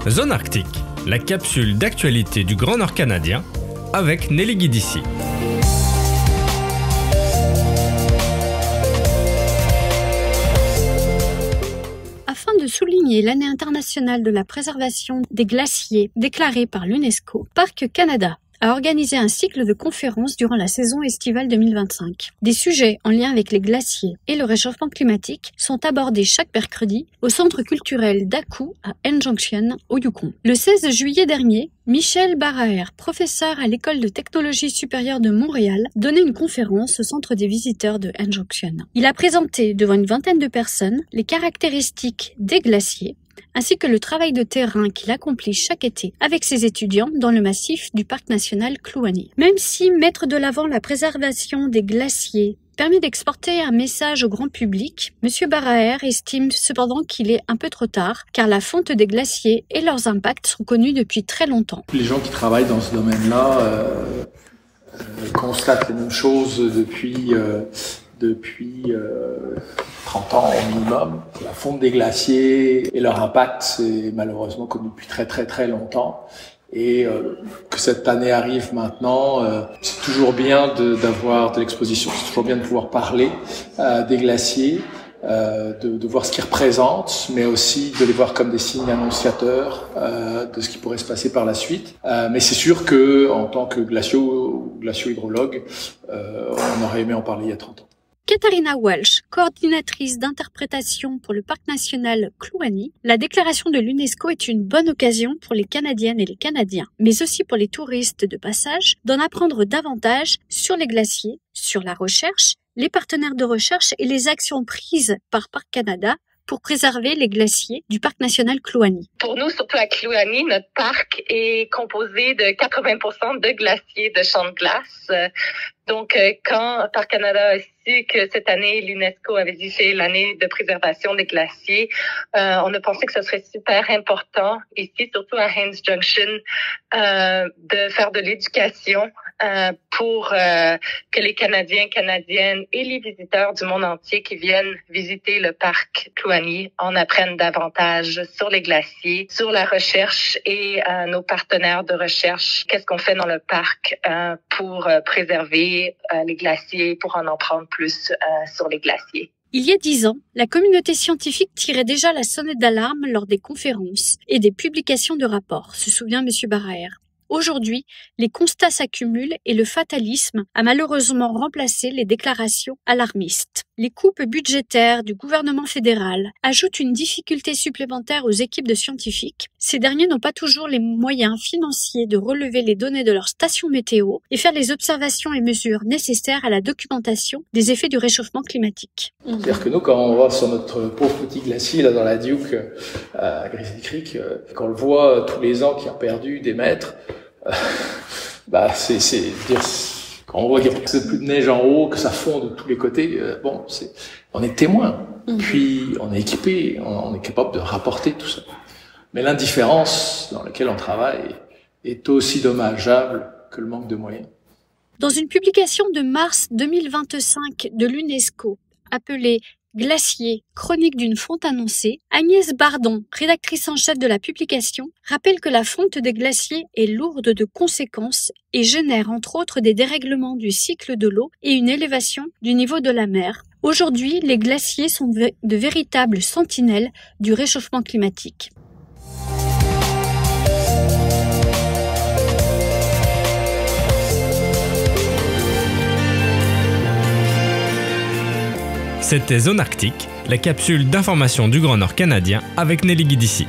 Zone Arctique, la capsule d'actualité du Grand Nord canadien avec Nelly Guidici. Afin de souligner l'année internationale de la préservation des glaciers déclarée par l'UNESCO, Parcs Canada a organisé un cycle de conférences durant la saison estivale 2025. Des sujets en lien avec les glaciers et le réchauffement climatique sont abordés chaque mercredi au centre culturel d'Aku à N Junction, au Yukon. Le 16 juillet dernier, Michel Baraher, professeur à l'École de technologie supérieure de Montréal, donnait une conférence au centre des visiteurs de N Junction. Il a présenté devant une vingtaine de personnes les caractéristiques des glaciers, ainsi que le travail de terrain qu'il accomplit chaque été avec ses étudiants dans le massif du parc national Kluane. Même si mettre de l'avant la préservation des glaciers permet d'exporter un message au grand public, M. Baraher estime cependant qu'il est un peu trop tard, car la fonte des glaciers et leurs impacts sont connus depuis très longtemps. Les gens qui travaillent dans ce domaine-là constatent les mêmes choses depuis 30 ans au minimum. La fonte des glaciers et leur impact, c'est malheureusement connu depuis très longtemps. Et que cette année arrive maintenant, c'est toujours bien d'avoir de l'exposition, c'est toujours bien de pouvoir parler des glaciers, de voir ce qu'ils représentent, mais aussi de les voir comme des signes annonciateurs de ce qui pourrait se passer par la suite. Mais c'est sûr que en tant que glacio-hydrologue, on aurait aimé en parler il y a 30 ans. Katharina Walsh, coordinatrice d'interprétation pour le parc national Kluane, la déclaration de l'UNESCO est une bonne occasion pour les Canadiennes et les Canadiens, mais aussi pour les touristes de passage, d'en apprendre davantage sur les glaciers, sur la recherche, les partenaires de recherche et les actions prises par Parcs Canada pour préserver les glaciers du parc national Kluane. Pour nous, surtout à Kluane, notre parc est composé de 80% de glaciers de champs de glace. Donc, quand Parcs Canada a su que cette année, l'UNESCO avait dit c'est l'année de préservation des glaciers, on a pensé que ce serait super important ici, surtout à Haines Junction, de faire de l'éducation pour que les Canadiens, Canadiennes et les visiteurs du monde entier qui viennent visiter le parc Kluane en apprennent davantage sur les glaciers, sur la recherche et nos partenaires de recherche. Qu'est-ce qu'on fait dans le parc pour préserver les glaciers, pour en apprendre plus sur les glaciers. Il y a 10 ans, la communauté scientifique tirait déjà la sonnette d'alarme lors des conférences et des publications de rapports, se souvient M. Baraher. Aujourd'hui, les constats s'accumulent et le fatalisme a malheureusement remplacé les déclarations alarmistes. Les coupes budgétaires du gouvernement fédéral ajoutent une difficulté supplémentaire aux équipes de scientifiques. Ces derniers n'ont pas toujours les moyens financiers de relever les données de leur station météo et faire les observations et mesures nécessaires à la documentation des effets du réchauffement climatique. C'est-à-dire que nous, quand on va sur notre pauvre petit glacier là dans la Duke, à Grizzly Creek, quand on le voit tous les ans qui a perdu des mètres, quand on voit qu'il n'y a plus de neige en haut, que ça fond de tous les côtés, on est témoin. Puis on est équipé, on est capable de rapporter tout ça. Mais l'indifférence dans laquelle on travaille est aussi dommageable que le manque de moyens. Dans une publication de mars 2025 de l'UNESCO, appelée Glacier, chronique d'une fonte annoncée, Agnès Bardon, rédactrice en chef de la publication, rappelle que la fonte des glaciers est lourde de conséquences et génère entre autres des dérèglements du cycle de l'eau et une élévation du niveau de la mer. Aujourd'hui, les glaciers sont de véritables sentinelles du réchauffement climatique. C'était Zone Arctique, la capsule d'information du Grand Nord canadien avec Nelly Guidici.